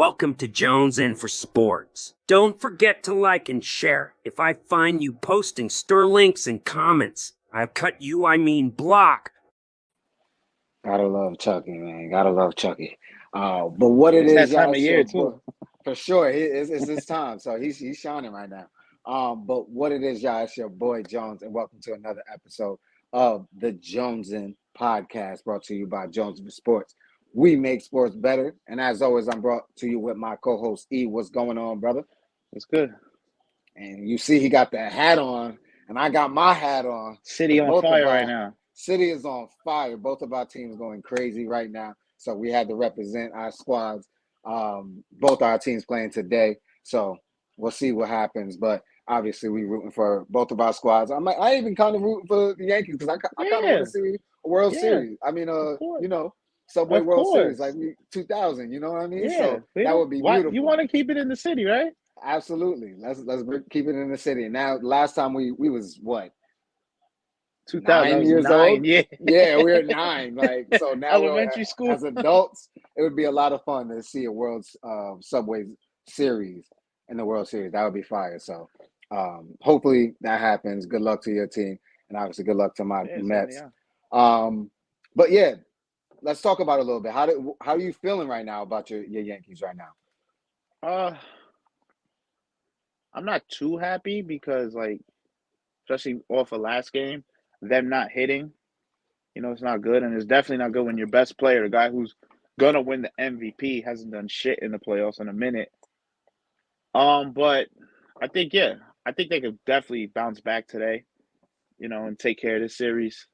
Welcome to Jones In for Sports. Don't forget to like and share. If I find you posting store links and comments, I'll cut you, I mean block. Gotta love Chucky, man. Gotta love Chucky. But what it It's that is, time y'all, of it's year your boy. too. For sure, it's his time. So he's shining right now. But what it is, y'all, it's your boy Jones, and welcome to another episode of the Jonesin Podcast, brought to you by Jones for Sports. We make sports better, and as always, I'm brought to you with my co-host E. What's going on, brother? It's good. And you see, he got that hat on, and I got my hat on. City on Both of fire right our now. city is on fire. Both of our teams going crazy right now. So we had to represent our squads. Both our teams playing today. So we'll see what happens. But obviously, we rooting for both of our squads. I even kind of rooting for the Yankees because I kind of want Yeah, to see a World yeah, Series. I mean, of course, Subway of World Series like course. 2000. You know what I mean? Yeah, So that would be What you beautiful. want to keep it in the city, right? Absolutely. Keep it in the city. And now, last time we was what, 2000. I 9 was years 9. old? Yeah, Yeah, we were 9. Like, so now we're elementary school. as adults. It would be a lot of fun to see a World Subway Series in the World Series. That would be fire. So, hopefully that happens. Good luck to your team, and obviously good luck to my Yeah, same Mets. here. But yeah, let's talk about it a little bit. How are you feeling right now about your Yankees right now? Uh, I'm not too happy because, like, especially off of last game, them not hitting. It's not good, and it's definitely not good when your best player, the guy who's gonna win the MVP, hasn't done shit in the playoffs in a minute. But I think I think they could definitely bounce back today, and take care of this series.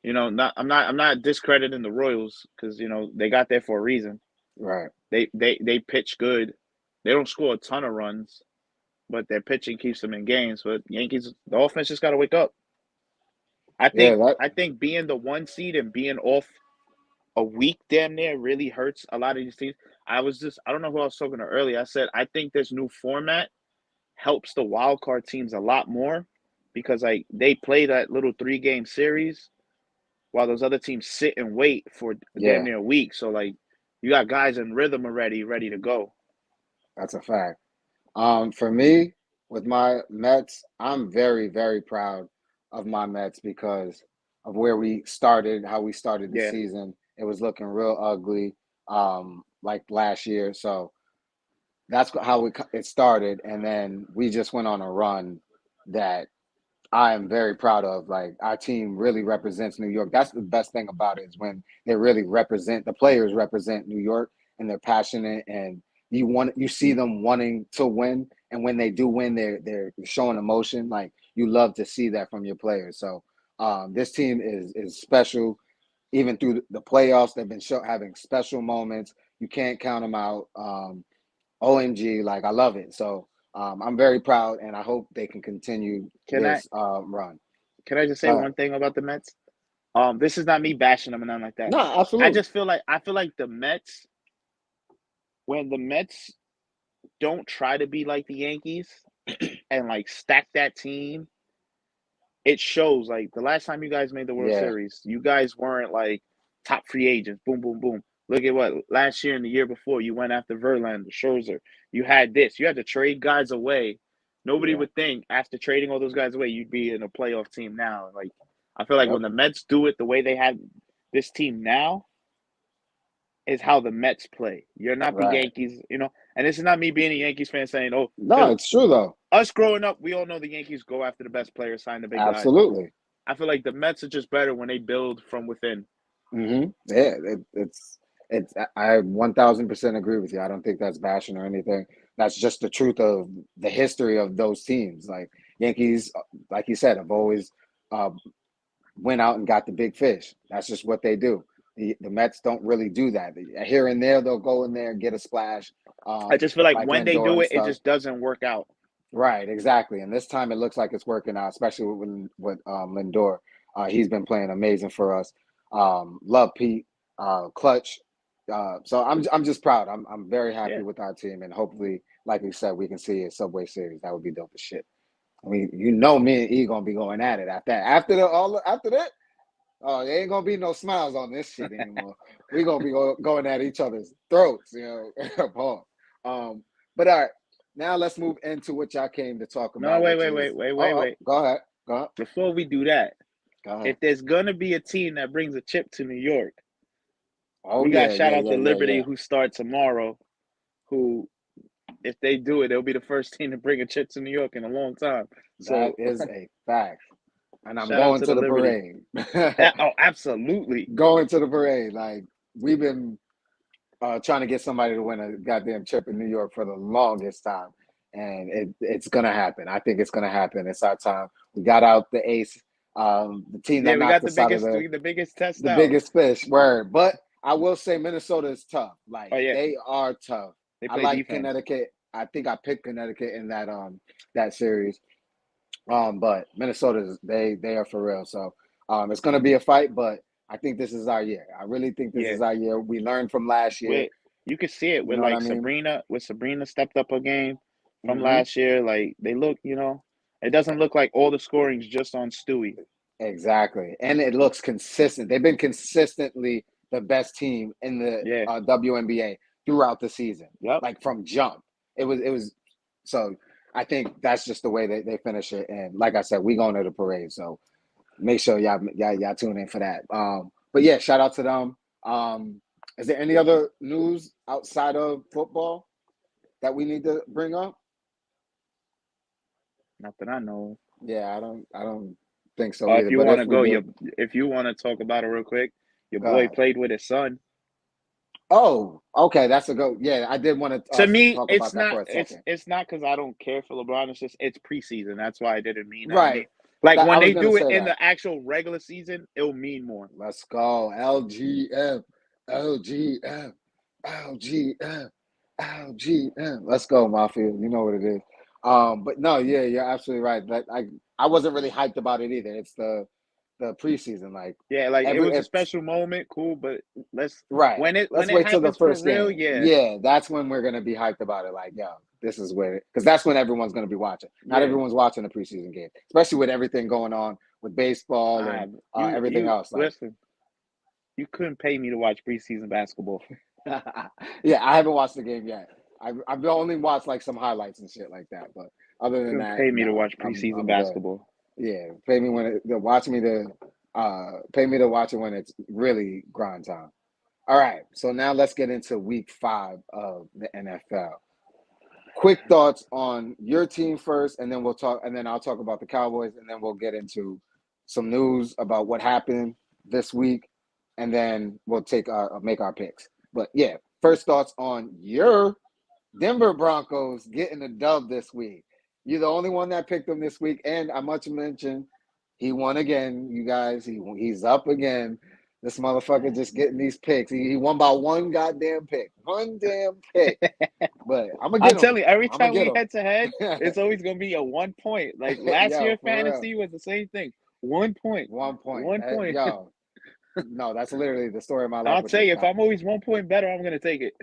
I'm not discrediting the Royals because they got there for a reason. Right. They pitch good. They don't score a ton of runs, but their pitching keeps them in games. But Yankees, the offense just got to wake up. I Yeah. think I think being the 1 seed and being off a week damn near really hurts a lot of these teams. I don't know who I was talking to earlier. I said I think this new format helps the wild card teams a lot more because like they play that little 3 game series while those other teams sit and wait for damn Yeah. near a week. So like you got guys in rhythm already, ready to go. That's a fact. For me, with my Mets, I'm very, very proud of my Mets because of where we started, how we started the Yeah. season. It was looking real ugly, like last year. So that's how it started, and then we just went on a run that I am very proud of. Like our team really represents New York. That's the best thing about it is when they really represent the players represent New York and they're passionate and you see them wanting to win, and when they do win, they're showing emotion. Like you love to see that from your players. So this team is special. Even through the playoffs, they've been having special moments. You can't count them out. OMG, like I love it. So I'm very proud, and I hope they can continue Can I this run. can I just say one thing about the Mets? This is not me bashing them and nothing like that. No, I absolutely. just feel like the Mets, when the Mets don't try to be like the Yankees and like stack that team, it shows. Like the last time you guys made the World Yeah, Series, you guys weren't like top free agents. Boom, boom, boom. Look at what last year and the year before you went after Verlander, Scherzer. You had this. You had to trade guys away. Nobody yeah, would think after trading all those guys away, you'd be in a playoff team now. Like I feel like yep, when the Mets do it the way they have this team now, is how the Mets play. You're not the right. Yankees. And this is not me being a Yankees fan saying, oh, No, because it's true though. us growing up, we all know the Yankees go after the best players, sign the big guys. Absolutely. I feel like the Mets are just better when they build from within. Yeah, it's. I 1,000% agree with you. I don't think that's bashing or anything. That's just the truth of the history of those teams. Like Yankees, like you said, have always uh, went out and got the big fish. That's just what they do. The Mets don't really do that. Here and there, they'll go in there and get a splash, I just feel like like when they Lindor do and it, it stuff. just doesn't work out. Right, exactly. And this time it looks like it's working out, especially with Lindor. He's been playing amazing for us. Love Pete, clutch. So I'm just proud. I'm very happy Yeah. with our team, and hopefully, like we said, we can see a Subway Series. That would be dope as shit. I mean, me and E gonna be going at it after that. After that. Oh, there ain't gonna be no smiles on this shit anymore. We gonna be going at each other's throats, Paul. But all right, now let's move into what y'all came to talk No, about, wait, which wait, is wait, wait, wait, wait. go ahead, go ahead, Before we do that, go ahead. if there's gonna be a team that brings a chip to New York, Oh we got yeah, to shout yeah, out yeah, to yeah, Liberty, yeah. who start tomorrow. Who, if they do it, they'll be the first team to bring a chip to New York in a long time. That So is a fact, and I'm shout out going to to the the Liberty. parade. Oh, absolutely. Going to the parade. Like we've been trying to get somebody to win a goddamn chip in New York for the longest time, and it's gonna happen. I think it's gonna happen. It's our time. We got out the ace, the team Yeah, that we knocked got us out of the biggest test the out. biggest fish. Word, but I will say Minnesota is tough. Like Oh yeah, they are tough. they I play like defense. Connecticut. I think I picked Connecticut in that series. But Minnesota they are for real. So it's gonna be a fight, but I think this is our year. I really think this Yeah, is our year. We learned from last year. with you can see it You with know what I like mean? Sabrina stepped up a game from Hmm. last year. Like they look, it doesn't look like all the scoring's just on Stewie. Exactly, and it looks consistent. They've been consistently the best team in the Yeah. WNBA throughout the season, Yep. like from jump. It was. So I think that's just the way they finish it. And like I said, we going to the parade, so make sure y'all tune in for that. But yeah, shout out to them. Is there any other news outside of football that we need to bring up? Not that I know. Yeah, I don't think so either. If you But want if to we go, do, if you want to talk about it real quick, your go boy ahead. played with his son. Oh, okay, that's a go. Yeah, I did want to To me, talk about it's that not. for a second. It's not because I don't care for LeBron. It's just it's preseason. That's why I didn't mean that. Right. Like I when was they gonna do it say in that. the actual regular season, it'll mean more. Let's go. LGM, LGM, LGM, LGM. Let's go, Mafia. You know what it is. But no, yeah, you're absolutely right. That I wasn't really hyped about it either. It's the preseason. Like Yeah, like it was a if special moment, cool. But right. when Let's it wait till the happens for first real, game. yeah, Yeah, that's when we're gonna be hyped about it. Like, yo, this is where because that's when everyone's gonna be watching. Not yeah. everyone's watching the preseason game, especially with everything going on with baseball and everything You else. Like, listen. You couldn't pay me to watch preseason basketball. yeah, I haven't watched the game yet. I've only watched like some highlights and shit like that. But other than Couldn't that, pay me to no, watch preseason I'm good. basketball. Yeah, pay me when pay me to watch it when it's really grind time. All right, so now let's get into week 5 of the NFL. Quick thoughts on your team first, and then I'll talk about the Cowboys, and then we'll get into some news about what happened this week, and then we'll make our picks. But yeah, first thoughts on your Denver Broncos getting a dub this week. You're the only one that picked them this week, and I must mention he won again. You guys, he's up again. This motherfucker just getting these picks. He won by one goddamn pick, one damn pick. But I'm gonna I'm get him. telling you, every I'm gonna time get we him. head to head, it's always gonna be a 1 point. Like last Yo, year, for real. fantasy was the same thing. 1 point. 1 point. 1 point. Yo, no, that's literally the story of my life I'll with tell this you, if guy. I'm always 1 point better, I'm gonna take it.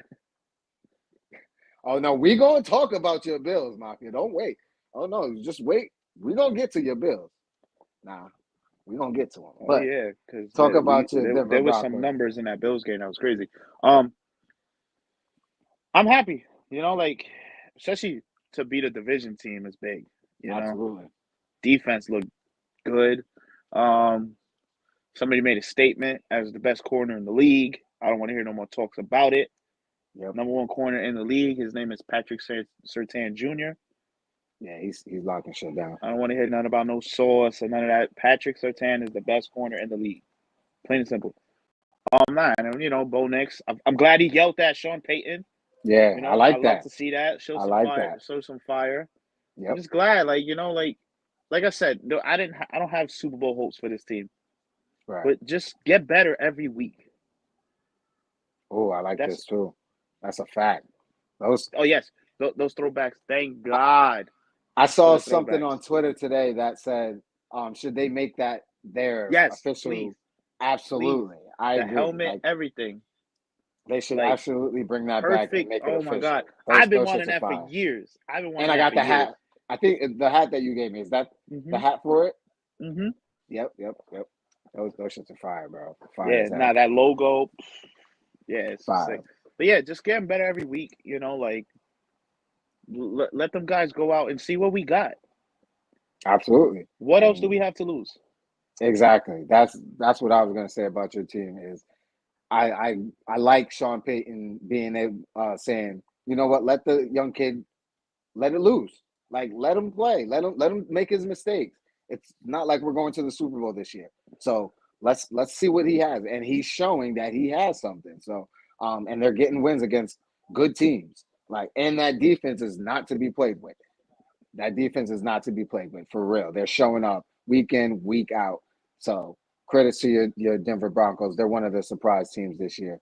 Oh no, we gonna talk about your bills, Mafia. Don't wait. Oh no, just wait. We gonna get to your bills. Nah, we gonna get to them. Oh But yeah, because talk about your Denver there was some Broncos. numbers in that Bills game that was crazy. I'm happy. Like especially to beat a division team is big. Absolutely. Defense looked good. Um, Somebody made a statement as the best corner in the league. I don't want to hear no more talks about it. Yep. Number 1 corner in the league. His name is Patrick Surtain Jr. Yeah, he's locking shit down. I don't want to hear nothing about no sauce or none of that. Patrick Surtain is the best corner in the league. Plain and simple. And Bo Nix. I'm glad he yelled at Sean Payton. Yeah, I like I love that. to see that. Show I some like fire. that. Show some fire. I'm Yep. just glad, like I said, I don't have Super Bowl hopes for this team, Right. but just get better every week. Oh, I like this too. That's a fact. Oh yes, those throwbacks. Thank God. I saw for the something throwbacks. on Twitter today that said, should they make that their Yes, official? please. Absolutely, I The agree. helmet, Like, everything. they should Like, absolutely bring that back and Perfect. make it Oh my official. God. Those, I've been those wanting shits are that for fire. years. I've been wanting And I got that the for years. hat. I think the hat that you gave me, is that the hat for it? Mm-hmm. Yep. Those shits are fire, bro. Fire Yeah, as hell. now that logo, yeah, it's Fire. sick. But yeah, just getting better every week, like let them guys go out and see what we got. Absolutely. What else do And we have to lose? exactly. That's what I was gonna say about your team is I I I like Sean Payton being able saying, you know what, let the young kid let it loose. Like let him play. Let him make his mistakes. It's not like we're going to the Super Bowl this year. So let's see what he has. And he's showing that he has something. So and they're getting wins against good teams. Like and that defense is not to be played with. That defense is not to be played with for real. They're showing up week in, week out. So credits to your Denver Broncos. They're one of the surprise teams this year,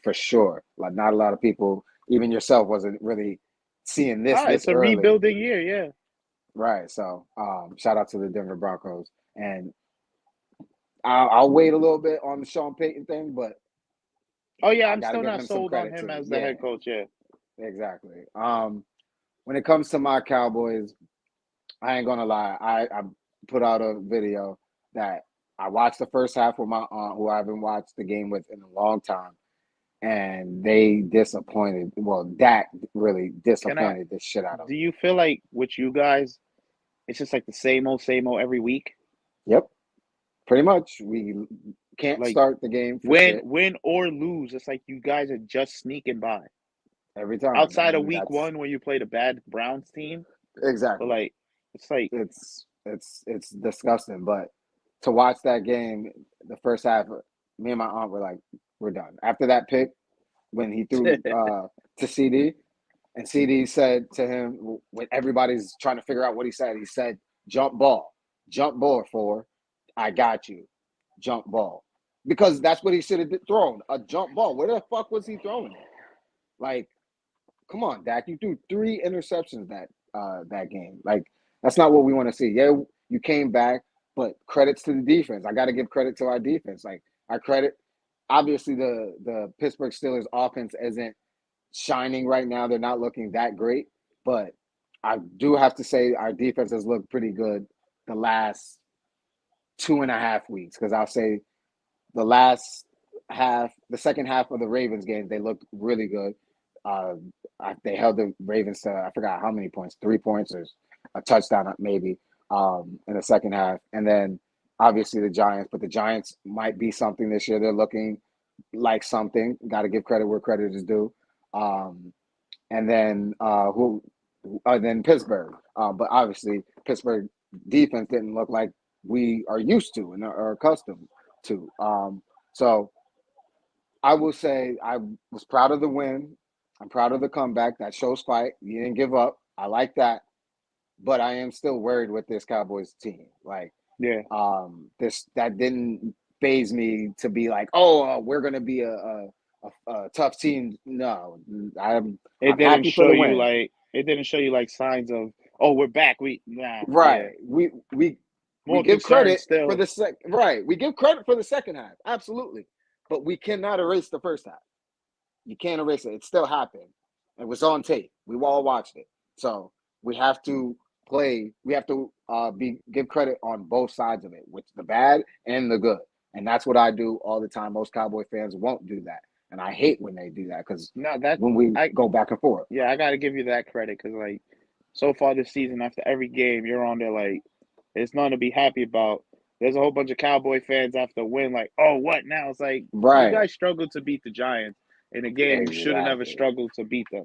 for sure. Like not a lot of people, even yourself, wasn't really seeing this It's a early, rebuilding year. Yeah. right? So shout out to the Denver Broncos, and I'll wait a little bit on the Sean Payton thing, but Oh yeah, I I'm got to still give not him some sold on credit him too. as the Yeah, head coach. Yeah. exactly. When it comes to my Cowboys, I ain't gonna lie. I put out a video that I watched the first half with my aunt, who I haven't watched the game with in a long time, and they disappointed. Well, Dak really Can I? disappointed the shit out of Do you feel like with you guys, it's just like the same old every week? them. Yep, pretty much. We can't Like start the game for win, shit win or lose, it's like you guys are just sneaking by. every time, Outside of and week that's one where you played a bad Browns team, but exactly. like it's like It's disgusting. But to watch that game, the first half, me and my aunt were like, we're done. After that pick, when he threw to CD, and CD said to him, when everybody's trying to figure out what he said, jump ball for, I got you, jump ball. Because that's what he should have thrown, a jump ball. Where the fuck was he throwing it? Like, come on, Dak, you threw 3 interceptions that game. Like, that's not what we want to see. Yeah, you came back, but credits to the defense. I got to give credit to our defense. Like, I credit, obviously, the Pittsburgh Steelers offense isn't shining right now. They're not looking that great, but I do have to say our defense has looked pretty good the last 2.5 weeks. Because I'll say the last half, the second half of the Ravens game, they looked really good. Uh, they held the Ravens to I forgot how many points, 3 points or a touchdown maybe in the second half, and then obviously the Giants. But the Giants might be something this year. They're looking like something. Got to give credit where credit is due. Um, and then who? Then Pittsburgh. But obviously Pittsburgh defense didn't look like we are used to and are accustomed to. So I will say I was proud of the win. I'm proud of the comeback. That shows fight. You didn't give up. I like that. But I am still worried with this Cowboys team. Like, yeah. this that didn't phase me to be like, oh, we're gonna be a tough team. No, I'm happy for the win. It didn't show you like signs of oh we're back. Yeah. Right. We More give concerned credit for still. the right. We give credit for the second half. Absolutely. But we cannot erase the first half. You can't erase it. It still happened. It was on tape. We all watched it. So we have to play. We have to be give credit on both sides of it, with the bad and the good. And that's what I do all the time. Most Cowboy fans won't do that, and I hate when they do that because No, that when we I go back and forth. yeah, I gotta give you that credit because like so far this season, after every game, you're on there like it's nothing to be happy about. There's a whole bunch of Cowboy fans after a win, like, oh, what now? It's like you Right. guys struggled to beat the Giants in a game you should have never Exactly. struggled to beat them.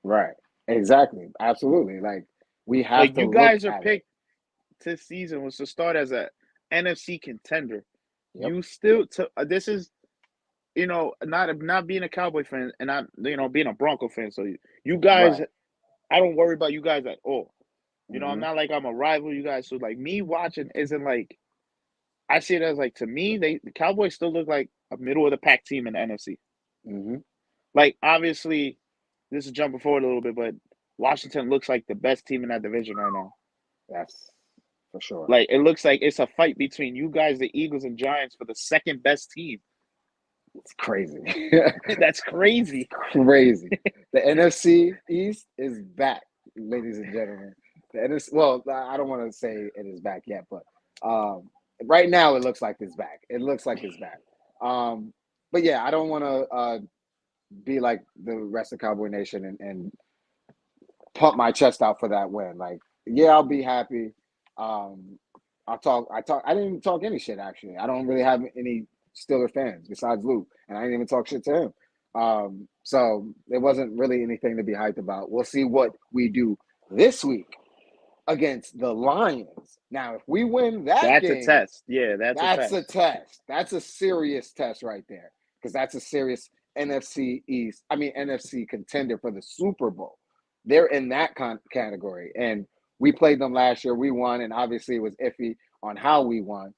Right. Exactly. Absolutely. Like we have Like to you look guys are at it. picked this season was to start as a NFC contender. Yep. You still to this is not being a Cowboy fan and not being a Bronco fan. So you guys, Right. I don't worry about you guys at all. I'm Hmm. not like I'm a rival you guys. So like me watching isn't like I see it as like to me the Cowboys still look like a middle of the pack team in the NFC. Hmm. Like obviously this is jumping forward a little bit, but Washington looks like the best team in that division right now. That's for sure. Like it looks like it's a fight between you guys, the Eagles and Giants, for the second best team. It's crazy. That's crazy. Crazy. The NFC East is back, ladies and gentlemen. The NFC, well, I don't want to say it is back yet, but um, right now it looks like it's back. It looks like it's back. Um, but yeah, I don't want to be like the rest of Cowboy Nation and pump my chest out for that win. Like, yeah, I'll be happy. Um, I didn't even talk any shit actually. I don't really have any Steeler fans besides Luke, and I didn't even talk shit to him. So it wasn't really anything to be hyped about. We'll see what we do this week against the Lions. Now, if we win that That's a game, test. Yeah, that's a that's a test. test. That's a serious test right there because that's a serious NFC contender for the Super Bowl. They're in that category, and we played them last year. We won, and obviously it was iffy on how we won.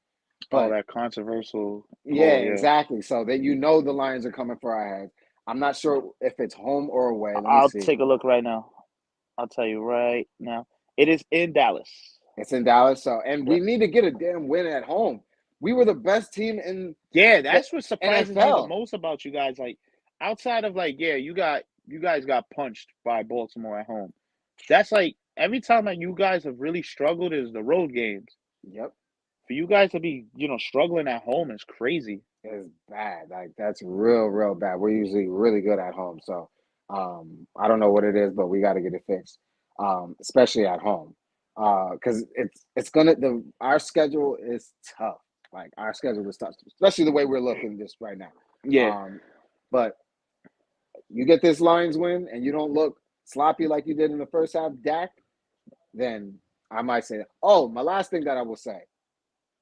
Oh, But that controversial yeah, call. Yeah, exactly. So that the Lions are coming for our heads. I'm not sure if it's home or away. Let me I'll see. take a look right now. I'll tell you right now. It is in Dallas. It's in Dallas. So, and Yeah. we need to get a damn win at home. We were the best team in Yeah, the that's what surprises me the NFL. most about you guys. Like outside of like, yeah, you guys got punched by Baltimore at home. That's like every time that you guys have really struggled is the road games. Yep. For you guys to be, struggling at home is crazy. Is bad. Like that's real bad. We're usually really good at home. So I don't know what it is, but we got to get it fixed. Especially at home. Because it's gonna our schedule is tough. Like our schedule is tough, especially the way we're looking just right now. Yeah. But you get this Lions win and you don't look sloppy like you did in the first half, Dak, then I might say, oh, my last thing that I will say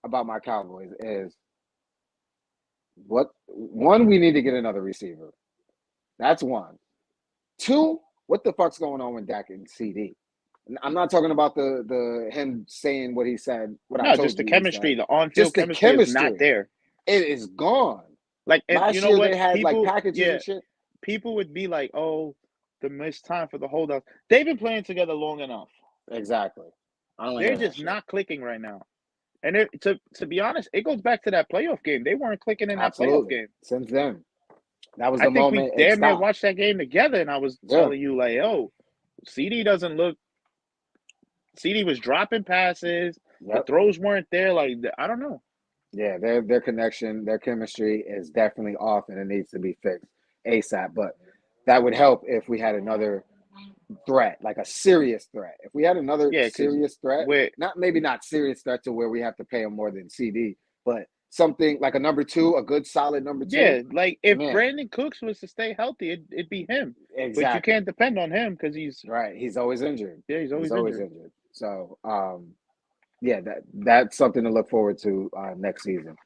about my Cowboys is we need to get another receiver. That's one. Two, what the fuck's going on with Dak and CD? I'm not talking about the him saying what he said, what I No, told just the you he chemistry, said. the on-field Just the chemistry is not chemistry. there. It is gone. Like, and you Last know year what? they had like People, packages yeah, and shit. people would be like, "Oh, the missed time for the holdout." They've been playing together long enough. Exactly. I don't They're hear that just shit. not clicking right now. And to be honest, it goes back to that playoff game. They weren't clicking in that playoff Absolutely. game. Since then, that was I the think we moment it damn near stopped. watched that game together, and I was Yeah. telling you like, "Oh, CD doesn't look." CD was dropping passes. The Yep. throws weren't there. Like I don't know. Yeah, their connection, their chemistry is definitely off, and it needs to be fixed ASAP. But that would help if we had another threat, like a serious threat. If we had another Yeah, because serious threat, we're not serious threat to where we have to pay him more than CD, but something like a number two, a good solid number two. yeah, like if Man, Brandon Cooks was to stay healthy, it'd be him. But you exactly. can't depend on him because he's Right. He's always injured. he's He's always always injured. injured. So yeah, that's something to look forward to next season.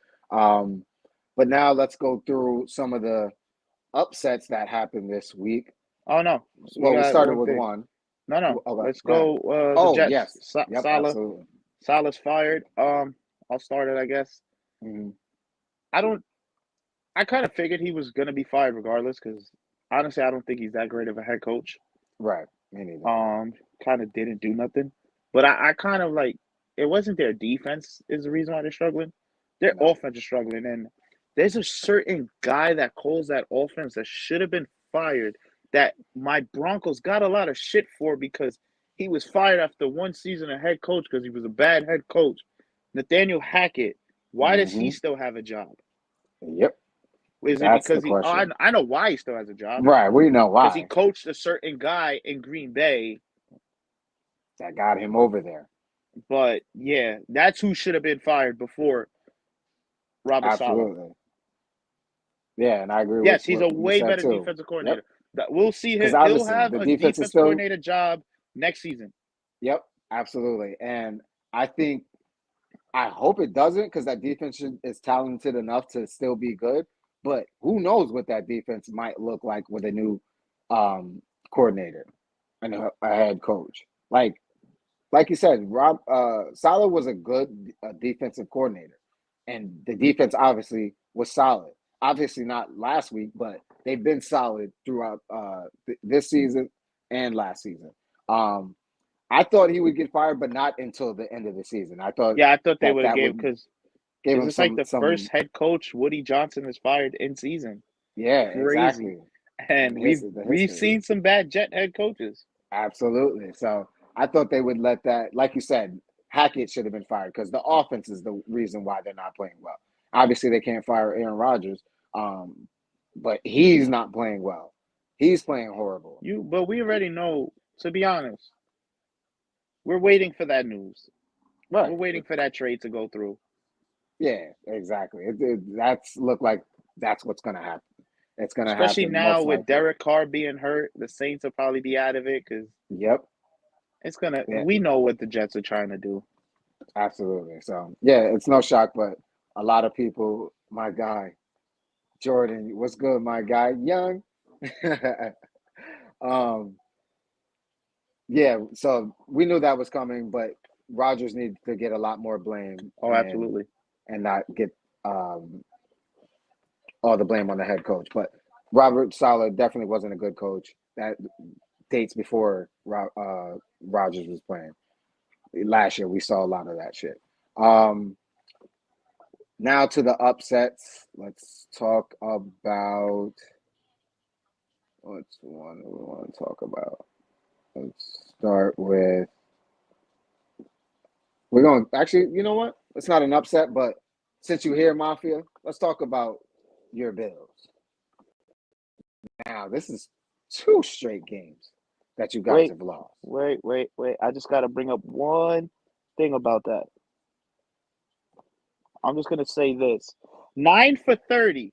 But now let's go through some of the upsets that happened this week. Oh no, we Well, we got started one with thing. one. No. Okay, Let's go ahead. go. The Oh, Jets. yes. Yep, absolutely. Salah's fired. I'll start it. I guess. Mhm. I don't. I kind of figured he was gonna be fired regardless because honestly, I don't think he's that great of a head coach. Right. Me neither. Kind of didn't do nothing, but I kind of like it wasn't their defense is the reason why they're struggling. Their No. offense is struggling, and there's a certain guy that calls that offense that should have been fired that my Broncos got a lot of shit for because he was fired after one season of head coach because he was a bad head coach. Nathaniel Hackett, why does he Mm-hmm. still have a job? Yep. Is it That's the because he? Oh, question. I know why he still has a job Right. We know because he why. coached a certain guy in Green Bay. That got him over there. But yeah, that's who should have been fired before Robert Saleh. Absolutely. Yeah, and I agree with Yes, he's what a you way said better too. defensive Yep. coordinator. That we'll see him. Because He'll obviously have the a defense is defense still. coordinator job next season. Yep. Absolutely. And I hope it doesn't because that defense is talented enough to still be good. But who knows what that defense might look like with a new coordinator and a head coach. Like you said, Saleh was a good defensive coordinator, and the defense obviously was solid. Obviously not last week, but they've been solid throughout this season and last season. I thought he would get fired, but not until the end of the season. I thought Yeah, I thought they would have that gave would because give is him this like the some. first head coach Woody Johnson is fired in season? Yeah, Crazy. exactly. And The we've history. seen some bad Jet head coaches. Absolutely. So I thought they would let that, like you said, Hackett should have been fired because the offense is the reason why they're not playing well. Obviously, they can't fire Aaron Rodgers, but he's not playing well. He's playing horrible. But we already know To be honest, we're waiting for that news. Right. We're waiting for that trade to go through. Yeah, exactly. That's look like that's what's gonna happen. It's gonna Especially happen now most with likely. Derek Carr being hurt, the Saints will probably be out of it because Yep. it's gonna. Yeah, We know what the Jets are trying to do. absolutely. So yeah, it's no shock, but a lot of people, my guy, Jordan, what's good, my guy? Young. um, yeah, so we knew that was coming, but Rodgers needed to get a lot more blame Oh, absolutely. and not get um all the blame on the head coach. But Robert Saleh definitely wasn't a good coach. That dates before Rodgers was playing. Last year, we saw a lot of that shit. Um, Now to the upsets. Let's talk about what's one we want to talk about. Let's start with. We're going actually. You know what? It's not an upset, but since you're here, Mafia, let's talk about your Bills. Now, this is 2 straight games that you guys Wait, have lost. wait. I just got to bring up one thing about that. I'm just gonna say this: 9 for 30.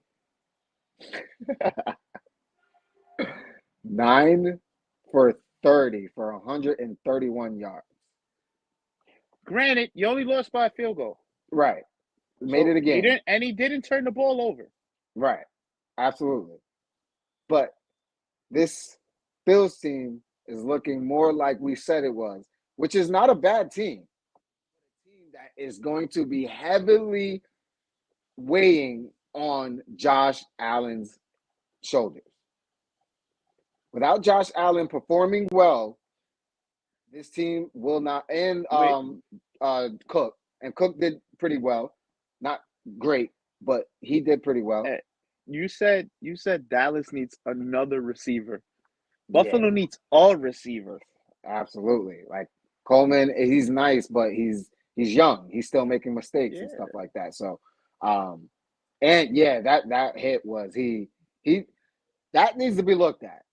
9 for 30 for 131 yards. Granted, you only lost by a field goal. Right. Made So it again. he didn't turn the ball over. Right. Absolutely. But this Bills team is looking more like we said it was, which is not a bad team. A team that is going to be heavily weighing on Josh Allen's shoulders. Without Josh Allen performing well, this team will not. And Wait, Cook. And Cook did pretty well. Not great, but he did pretty well. you said Dallas needs another receiver. Yeah, Buffalo needs a receiver. absolutely. Like Coleman, he's nice, but he's young. He's still making mistakes and Yeah. stuff like that. So, and yeah, that hit was he that needs to be looked at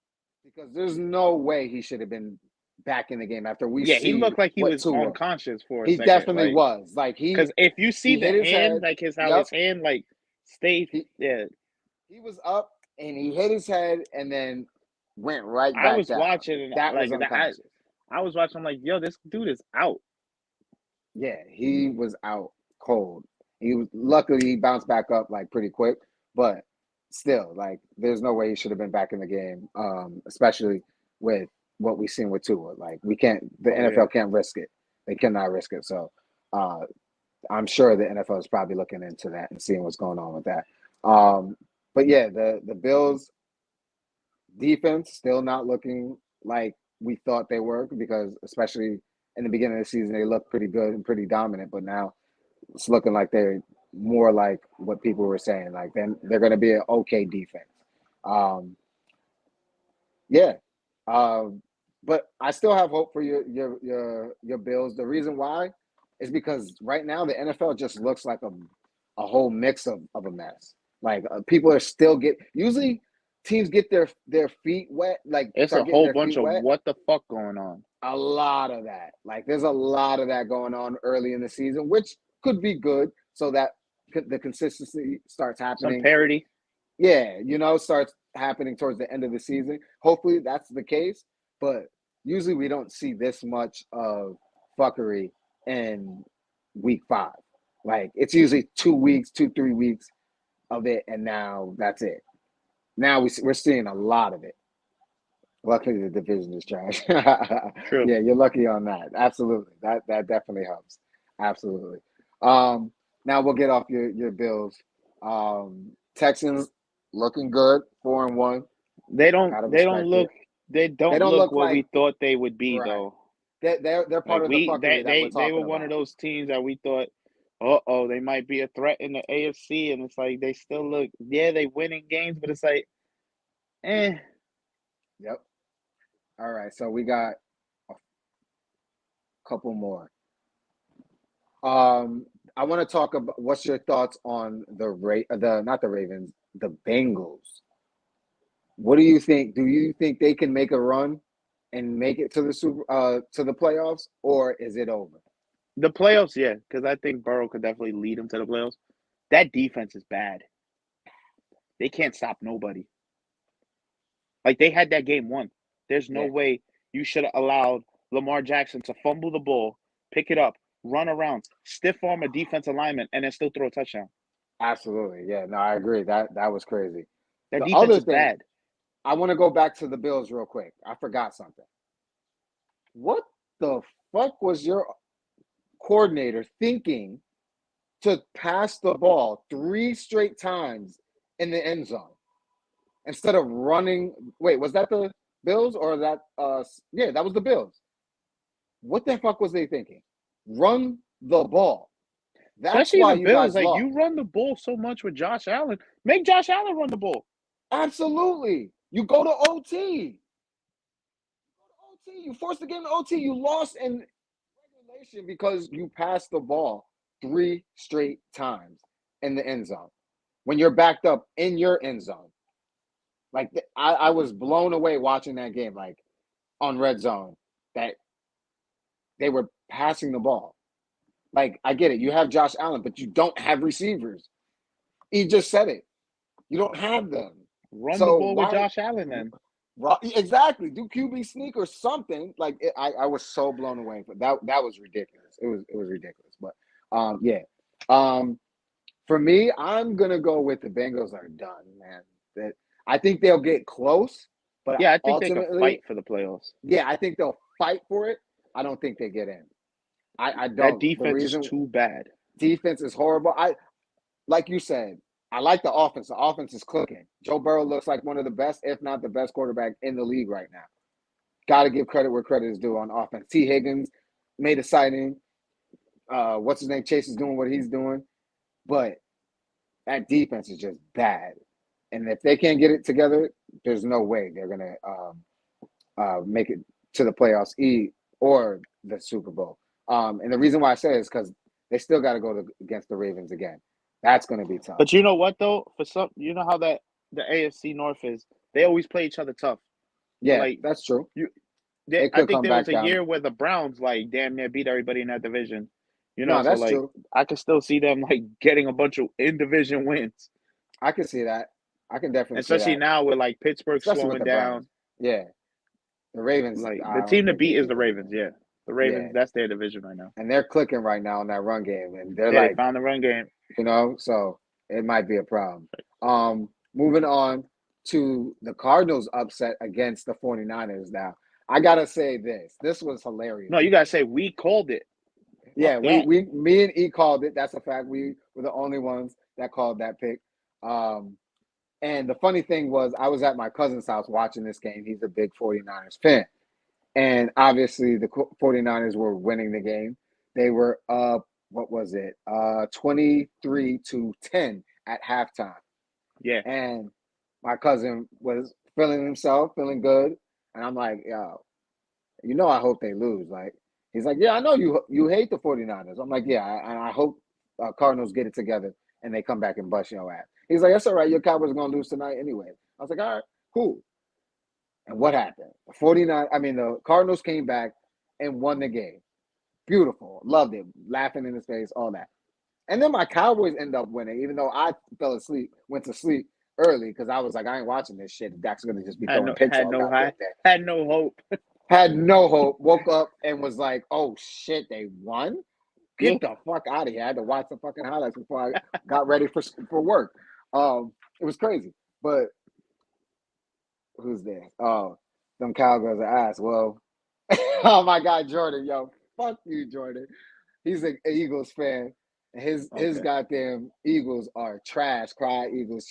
because there's no way he should have been back in the game after we Yeah, he see looked like he what was Tua. unconscious for a He second. definitely Like, was. Like because if you see he the hit his hand, head. like his Yep. hand like stayed. He was up and he hit his head and then went right back I was down. watching and That like was unconscious. I was watching. I'm like, yo, this dude is out. Yeah, he was out cold. Luckily he bounced back up like pretty quick, but still, like there's no way he should have been back in the game, especially with what we've seen with Tua. Like the NFL can't risk it. They cannot risk it. So I'm sure the NFL is probably looking into that and seeing what's going on with that. But yeah, the Bills defense still not looking like we thought they were because especially in the beginning of the season they looked pretty good and pretty dominant, but now it's looking like they're more like what people were saying. Like then they're going to be an okay defense. Yeah, but I still have hope for your Bills. The reason why is because right now the NFL just looks like a whole mix of a mess. Like people are still usually teams get their feet wet. Like It's a whole bunch of what the fuck going on. A lot of that. Like there's a lot of that going on early in the season, which could be good so that the consistency starts happening. Some parity. Yeah, starts happening towards the end of the season. Hopefully that's the case, but usually we don't see this much of fuckery in week 5. Like it's usually 2 weeks, 3 weeks of it, and now that's it. Now we're seeing a lot of it. Luckily, the division is trash. True. Yeah, you're lucky on that. Absolutely, that definitely helps. Absolutely. Now we'll get off your Bills. Texans looking good, 4-1. They don't look what we thought they would be right. though. They're part of the fuckery that we're talking They were about. one of those teams that we thought, they might be a threat in the AFC, and it's like they still look. Yeah, they winning games, but it's like, eh. Yep. All right, so we got a couple more. I want to talk about what's your thoughts on not the Ravens, the Bengals. What do you think? Do you think they can make a run and make it to the playoffs, or is it over? The playoffs, yeah, because I think Burrow could definitely lead them to the playoffs. That defense is bad. They can't stop nobody. Like they had that game won. There's no Yeah, way you should have allowed Lamar Jackson to fumble the ball, pick it up, run around, stiff arm a defensive lineman, and then still throw a touchdown. absolutely. Yeah, no, I agree. That was crazy. That The defense other is thing, bad. I want to go back to the Bills real quick. I forgot something. What the fuck was your coordinator thinking to pass the ball 3 straight times in the end zone instead of running? Wait, was that the Bills or that? Yeah, that was the Bills. What the fuck was they thinking? Run the ball. That's Especially why the you Bills. guys Like lost. you run the ball so much with Josh Allen. Make Josh Allen run the ball. Absolutely. You go to OT. You forced the game to OT. You lost in regulation because you passed the ball 3 straight times in the end zone when you're backed up in your end zone. Like I was blown away watching that game, like on red zone, that they were passing the ball. Like I get it, you have Josh Allen, but you don't have receivers. He just said it. You don't have them. Run the So ball with why? Josh Allen then. Exactly. Do QB sneak or something. Like I was so blown away. But that was ridiculous. It was ridiculous. But yeah. Um, for me, I'm gonna go with the Bengals are done, man. That I think they'll get close, but Yeah, I think they could ultimately, fight for the playoffs. yeah, I think they'll fight for it. I don't think they get in. I That don't. The defense is reason too bad. defense is horrible. I like you said, I like the offense. The offense is cooking. Joe Burrow looks like one of the best, if not the best quarterback in the league right now. Got to give credit where credit is due on offense. T. Higgins made a sighting. What's his name? Chase is doing what he's doing. But that defense is just bad. And if they can't get it together, there's no way they're going to make it to the playoffs or the Super Bowl. And the reason why I say it is because they still got to go against the Ravens again. That's going to be tough. But you know what though? For some, you know how that the AFC North is. They always play each other tough. So Yeah, like that's true. you, They I could think come there was back a down. year where the Browns like damn near beat everybody in that division. No, So that's like true. I can still see them like getting a bunch of in division wins, I can see that. I can definitely see especially that, now with like Pittsburgh especially with slowing the Browns. down. Yeah, the Ravens, Like the I don't team to think they beat is beat the them Ravens. again. Yeah, the Yeah, Ravens. That's their division right now. and they're clicking right now in that run game, and they're Yeah, they like, found the run game. so it might be a problem. Moving on to the Cardinals upset against the 49ers now. I gotta say this. This was hilarious No, to you me. gotta say we called it. Fuck Yeah, that. me and E called it. That's a fact. We were the only ones that called that pick. Um, and the funny thing was, I was at my cousin's house watching this game. He's a big 49ers fan. And obviously, the 49ers were winning the game. They were up, what was it? 23-10 at halftime. Yeah, And my cousin was feeling himself, feeling good. And I'm like, yo, I hope they lose. Like, he's like, yeah, I know you hate the 49ers. I'm like, yeah, I hope Cardinals get it together and they come back and bust your ass. He's like, that's all right. Your Cowboys are going to lose tonight anyway. I was like, all right, cool. And what happened? The Cardinals came back and won the game. Beautiful. Loved it. Laughing in his face, all that. And then my Cowboys end up winning, even though I went to sleep early because I was like, I ain't watching this shit. Dak's going to just be throwing picks had all no goddamn high, day. had no hope. Had no hope. Woke up and was like, oh shit, they won? Yeah. Get the fuck out of here. I had to watch some fucking highlights before I got ready for work. It was crazy. But who's there? Oh, them Cowgirls are ass. Well, oh my God, Jordan, yo, fuck you, Jordan. He's an Eagles fan. And his Okay. goddamn Eagles are trash. Cry, Eagles,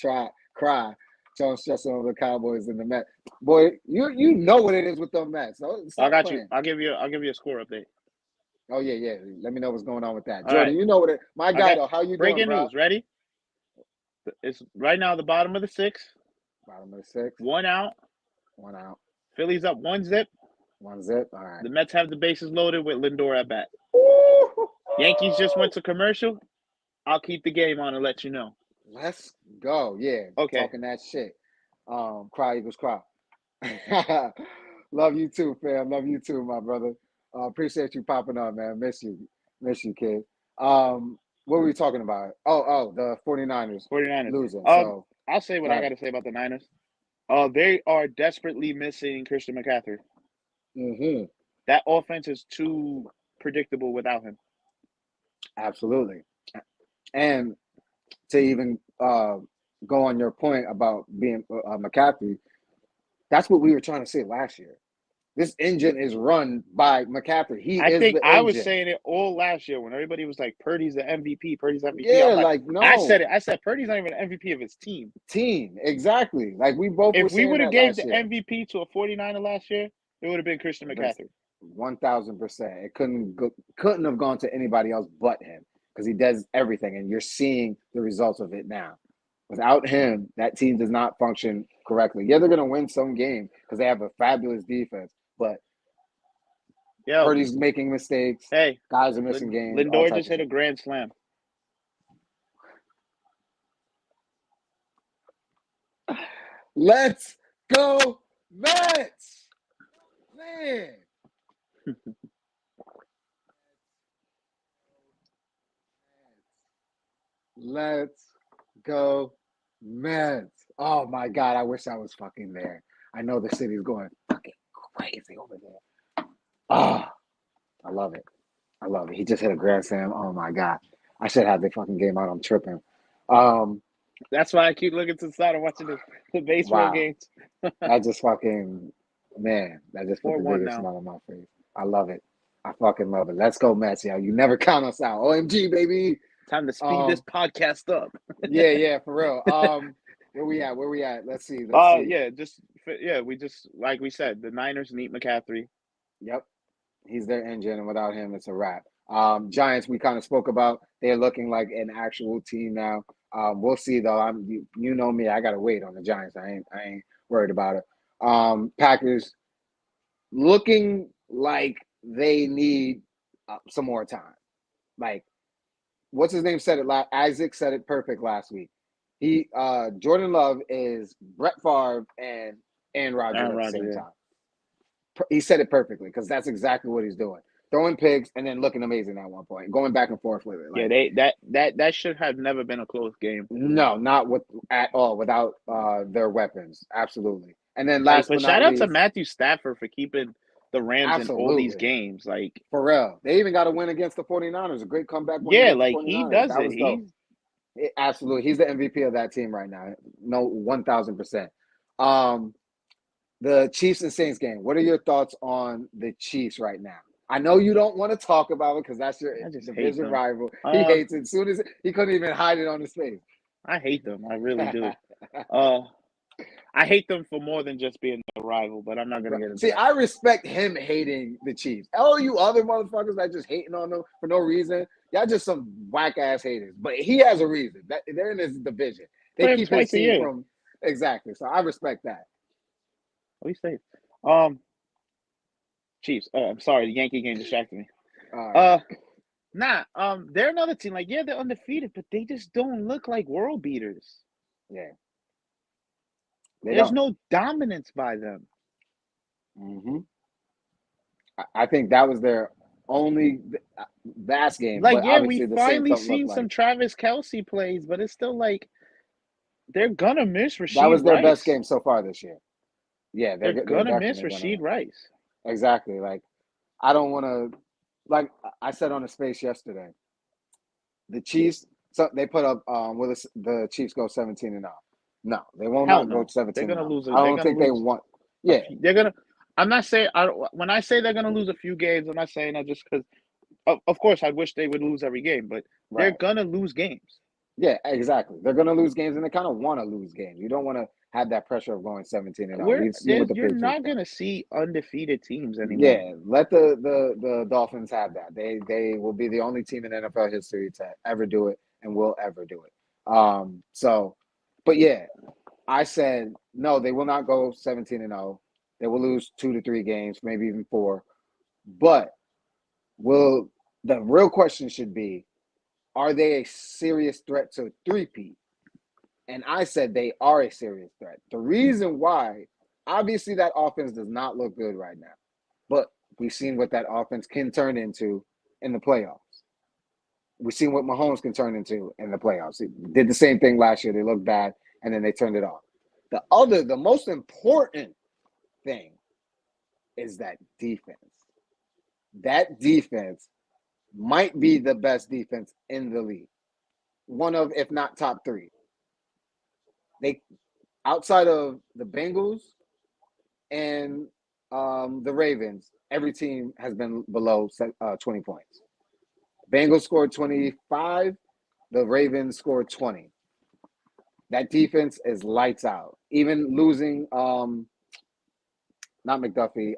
cry. Don't stress over the Cowboys and the Mets. Boy, you know what it is with them Mets. So I stop got you. playing. I'll give you a score update. Oh yeah. Let me know what's going on with that. All right. Jordan, you know what it my I guy got though. How you doing, breaking bro? news. Ready? It's right now the bottom of the sixth. Bottom of the sixth. 1 out. 1 out. Phillies up 1-0. 1-0. All right. The Mets have the bases loaded with Lindor at bat. Woo! Yankees just went to commercial. I'll keep the game on and let you know. Let's go. Yeah. Okay. Talking that shit. Cry Eagles cry. Love you too, fam. Love you too, my brother. Appreciate you popping on, man. Miss you, kid. What were we talking about? The 49ers 49ers. losing. So I'll say what go I ahead. got to say about the Niners. They are desperately missing Christian McCaffrey. Hmm. That offense is too predictable without him. Absolutely. And to even go on your point about being McCaffrey, that's what we were trying to say last year. This engine is run by McCaffrey. He I is think the I was engine. saying it all last year when everybody was like, Purdy's the MVP, Purdy's the MVP. Yeah, I'm like, like I said no it. I said Purdy's not even an MVP of his team. team. Exactly. Like we both were If we saying would have that gave last the year. MVP to a 49er last year, it would have been Christian That's McCaffrey. 1000%. It couldn't have gone to anybody else but him because he does everything, and you're seeing the results of it now. Without him, that team does not function correctly. Yeah, they're going to win some game because they have a fabulous defense, but Yo, Purdy's making mistakes. hey, Guys are missing games. All Lindor types just of hit a shit. grand slam. Let's go, Mets! Man. Let's go, Mets. Oh my God, I wish I was fucking there. I know the city's going fucking crazy over there. Oh, I love it. I love it. He just hit a grand slam. Oh my God. I should have the fucking game out. I'm tripping. Um, That's why I keep looking to the side and watching the baseball wow. games. That just fucking, man, that just put the 4-1 biggest now. smile on my face. I love it. I fucking love it. Let's go, Mets, yo. You never count us out. OMG, baby. Time to speed this podcast up. Yeah, for real. Where we at? Let's see. We just like we said, the Niners need McCaffrey. Yep. He's their engine, and without him, it's a wrap. Giants, we kind of spoke about. They're looking like an actual team now. We'll see though. You know me. I gotta wait on the Giants. I ain't worried about it. Packers looking like they need some more time. Like, what's his name said it last? Isaac said it perfect last week. Jordan Love is Brett Favre and Aaron Rodgers at the same time. He said it perfectly because that's exactly what he's doing. Throwing pigs and then looking amazing at one point, going back and forth with it. Like, that should have never been a close game. no, not at all without their weapons. Absolutely. And then last but not shout out least, to Matthew Stafford for keeping the Rams in all these games. Like, for real, they even got a win against the 49ers. A great comeback win. Yeah, against like the 49ers. He does that it. Was absolutely, he's the MVP of that team right now. No, 1000%. The Chiefs and Saints game. What are your thoughts on the Chiefs right now? I know you don't want to talk about it because that's your division rival. He hates it. As soon as he couldn't even hide it on his face. I hate them. I really do. I hate them for more than just being a rival, but I'm not gonna get into that. I respect him hating the Chiefs. All you other motherfuckers that just hating on them for no reason, y'all just some whack ass haters. But he has a reason. They're in his division. They keep his team from exactly. So I respect that. What do you say? Chiefs. I'm sorry, the Yankee game distracted me. They're another team. Like, yeah, they're undefeated, but they just don't look like world beaters. Yeah. There's no dominance by them. Mm-hmm. I think that was their only vast game. Like, yeah, we finally seen some Travis Kelce plays, but it's still like they're gonna miss Rashee Rice. That was their best game so far this year. Yeah, they're gonna miss Rashee Rice. Exactly. Like, I don't want to. Like I said on the space yesterday, the Chiefs. So they put up. Will the Chiefs go 17-0? No, they will not go 17-0. They're gonna lose. I don't think they want. Yeah, they're gonna. I'm not saying. When I say they're gonna lose a few games, I'm not saying that just because. Of course, I wish they would lose every game, but they're gonna lose games. Yeah, exactly. They're gonna lose games, and they kind of want to lose games. You don't want to have that pressure of going 17-0. You're not gonna see undefeated teams anymore. Yeah, let the Dolphins have that. They will be the only team in NFL history to ever do it, and will ever do it. But yeah, I said no. They will not go 17-0. They will lose 2 to 3 games, maybe even 4. But the real question should be, are they a serious threat to three-peat? And I said they are a serious threat. The reason why obviously that offense does not look good right now, but we've seen what that offense can turn into in the playoffs. We've seen what Mahomes can turn into in the playoffs. He did the same thing last year. They looked bad, and then they turned it off. The most important thing is that defense. That defense might be the best defense in the league. One of, if not top three. They outside of the Bengals and the Ravens, every team has been below 20 points. Bengals scored 25. The Ravens scored 20. That defense is lights out. Even losing, not McDuffie,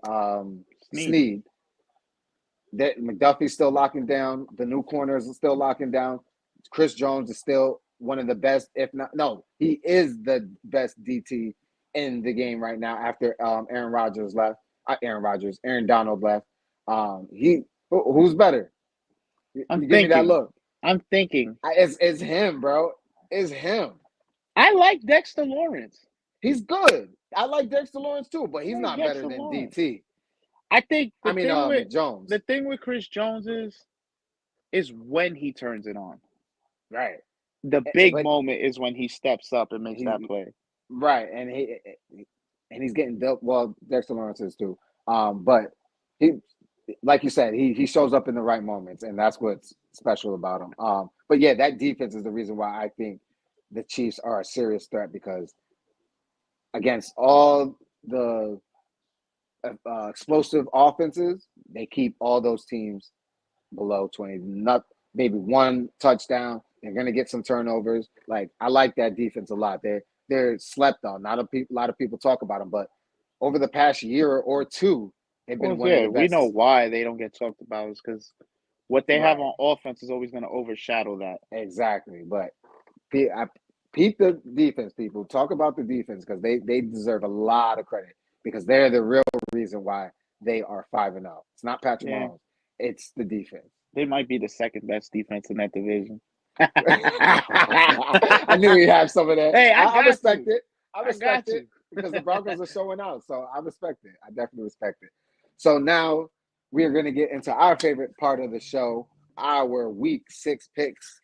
Snead. That McDuffie's still locking down. The new corners are still locking down. Chris Jones is still one of the best, if not, no, he is the best DT in the game right now after Aaron Donald left. Who's better? I'm Give me that look. I'm thinking. It's him, bro. It's him. I like Dexter Lawrence. He's good. I like Dexter Lawrence too, but he's not better than Lawrence. DT. I think Jones. The thing with Chris Jones is when he turns it on. Right. The big moment is when he steps up and makes that play. Right, and he's getting dope. Well, Dexter Lawrence is too. But he, like you said, he shows up in the right moments, and that's what's special about him. But yeah, that defense is the reason why I think the Chiefs are a serious threat, because against all the explosive offenses, they keep all those teams below 20. Not maybe one touchdown. They're going to get some turnovers. Like, I like that defense a lot. They're slept on. Not a lot of people talk about them, but over the past year or two, they've been one of the best. We know why they don't get talked about is because what they have on offense is always going to overshadow that. Exactly. But peep the defense, people. Talk about the defense, because they deserve a lot of credit, because they're the real reason why they are 5-0. It's not Patrick Mahomes. It's the defense. They might be the second best defense in that division. I knew he'd have some of that. Hey, I respect it. I respect it because the Broncos are showing out. So I respect it. I definitely respect it. So now we are going to get into our favorite part of the show, our Week 6 picks.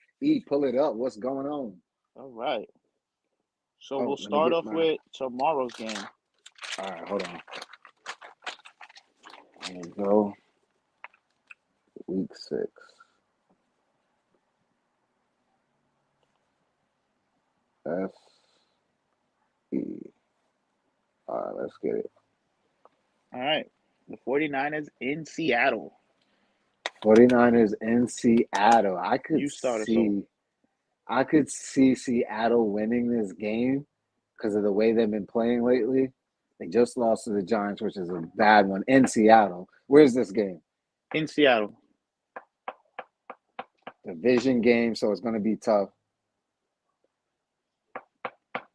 Pull it up. What's going on? All right. So we'll start off with tomorrow's game. All right, hold on. There we go. Week 6. S-E. All right, let's get it. All right. The 49ers in Seattle. 49ers in Seattle. I could see Seattle winning this game because of the way they've been playing lately. They just lost to the Giants, which is a bad one, in Seattle. Where's this game? In Seattle. Division game, so it's going to be tough.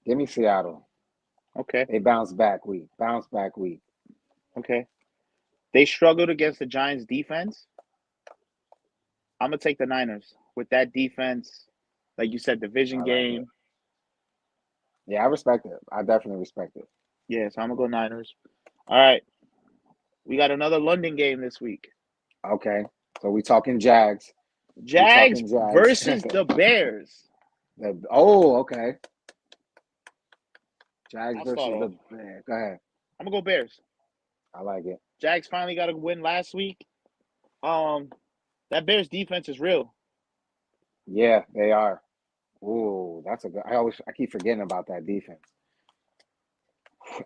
Give me Seattle. Okay. They bounce back week. Okay. They struggled against the Giants defense. I'm going to take the Niners with that defense. Like you said, division game. Yeah, I respect it. I definitely respect it. Yeah, so I'm going to go Niners. All right. We got another London game this week. Okay. So we talking Jags. Jags versus the Bears. Okay. Jags versus the Bears. Go ahead. I'm going to go Bears. I like it. Jags finally got a win last week. That Bears defense is real. Yeah, they are. Ooh, that's a good. I keep forgetting about that defense.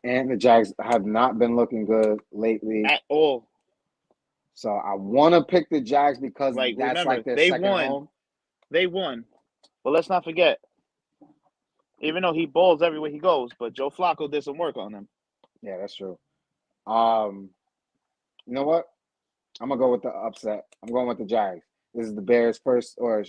And the Jags have not been looking good lately at all. So I want to pick the Jags because that's remember, like their second home. They won. But let's not forget, even though he balls everywhere he goes, but Joe Flacco did some work on him. Yeah, that's true. You know what? I'm going to go with the upset. I'm going with the Jags. This is the Bears' first, or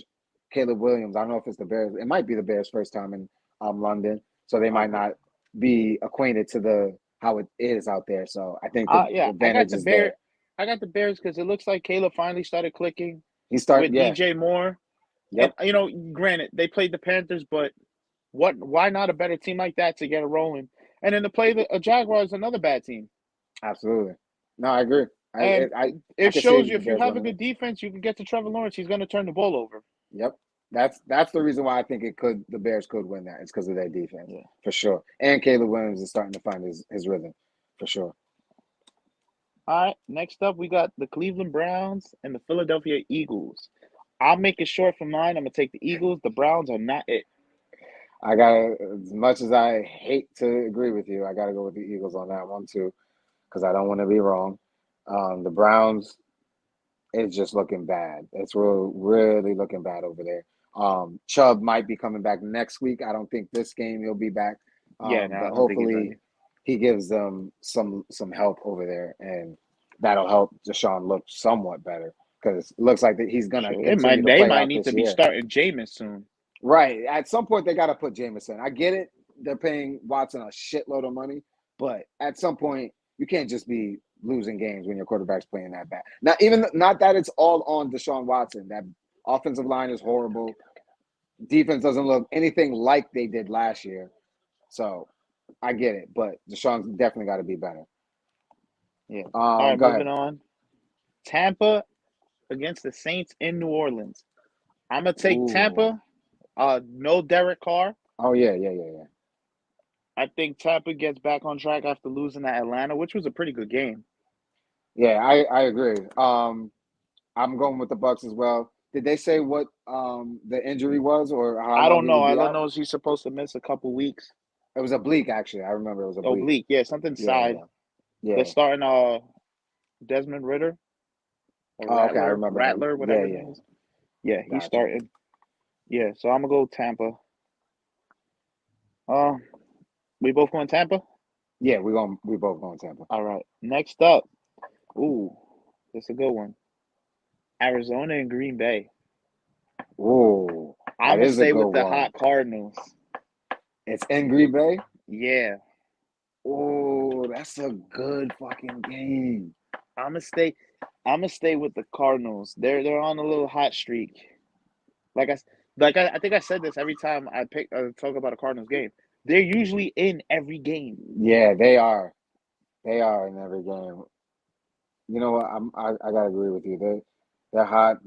Caleb Williams. I don't know if it's the Bears. It might be the Bears' first time in London, so they might not be acquainted to how it is out there. So I think the advantage is there. I got the Bears because it looks like Caleb finally started clicking. He started with DJ Moore. Yep. And, granted, they played the Panthers, but why not a better team like that to get it rolling? and then to play the Jaguars, another bad team. Absolutely. No, I agree. And I it can see shows you the if you Bears have a winning it. good defense, you can get to Trevor Lawrence. He's going to turn the ball over. Yep. That's the reason why I think the Bears could win that. It's because of their defense, Yeah. for sure. And Caleb Williams is starting to find his rhythm, for sure. All right. Next up, we got the Cleveland Browns and the Philadelphia Eagles. I'll make it short for mine. I'm going to take the Eagles. The Browns are not it. I gotta, as much as I hate to agree with you, I gotta go with the Eagles on that one too, because I don't want to be wrong. The Browns is just looking bad. It's really looking bad over there. Chubb might be coming back next week. I don't think this game he'll be back. Yeah, no, I But don't think he's hopefully ready. he gives them some help over there, and that'll help Deshaun look somewhat better because it looks like that he's gonna Sure. continue to They play might out need this to be year. starting Jameis soon. Right. At some point, they got to put Jameson. I get it. They're paying Watson a shitload of money, but at some point, you can't just be losing games when your quarterback's playing that bad. Not that it's all on Deshaun Watson. That offensive line is horrible. Defense doesn't look anything like they did last year. So I get it, but Deshaun's definitely got to be better. Yeah. All right, Go moving ahead. on. Tampa against the Saints in New Orleans. I'm gonna take Ooh. Tampa. No Derek Carr. Oh yeah. I think Tampa gets back on track after losing at Atlanta, which was a pretty good game. Yeah, I agree. I'm going with the Bucks as well. Did they say what the injury was or how I long don't he know. would I be don't out? know if he's supposed to miss a couple weeks. It was oblique, actually. I remember it was oblique. Oblique, yeah, something side. They're Yeah. starting Desmond Ritter or Oh, okay, I remember him. Rattler, whatever his name is. Yeah, he's Gotcha. starting. Yeah, so I'm gonna go Tampa. We both going Tampa? Yeah, we both going Tampa. All right. Next up. Ooh, this is a good one. Arizona and Green Bay. Ooh, I'm that gonna is a stay good with the one. hot Cardinals. It's in Green Bay. Yeah. Oh, that's a good fucking game. I'm gonna stay with the Cardinals. They're on a little hot streak. I think I said this every time I talk about a Cardinals game. They're usually in every game. Yeah, they are. They are in every game. You know what? I gotta agree with you. They're hot.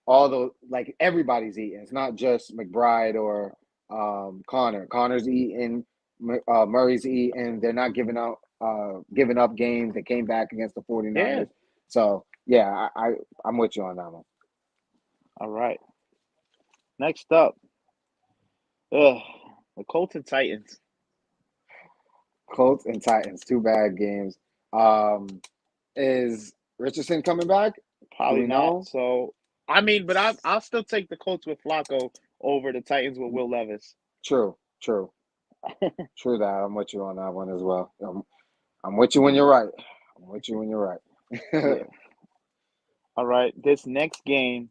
All the like everybody's eating. It's not just McBride or Connor. Connor's eating. Murray's eating. They're not giving up games. They came back against the 49ers. Yeah. So yeah, I'm with you on that one. All right. Next up. The Colts and Titans. Colts and Titans, two bad games. Is Richardson coming back? Probably we not. know? So but I'll still take the Colts with Flacco over the Titans with Will Levis. True that. I'm with you on that one as well. I'm with you when you're right. Yeah. All right. This next game,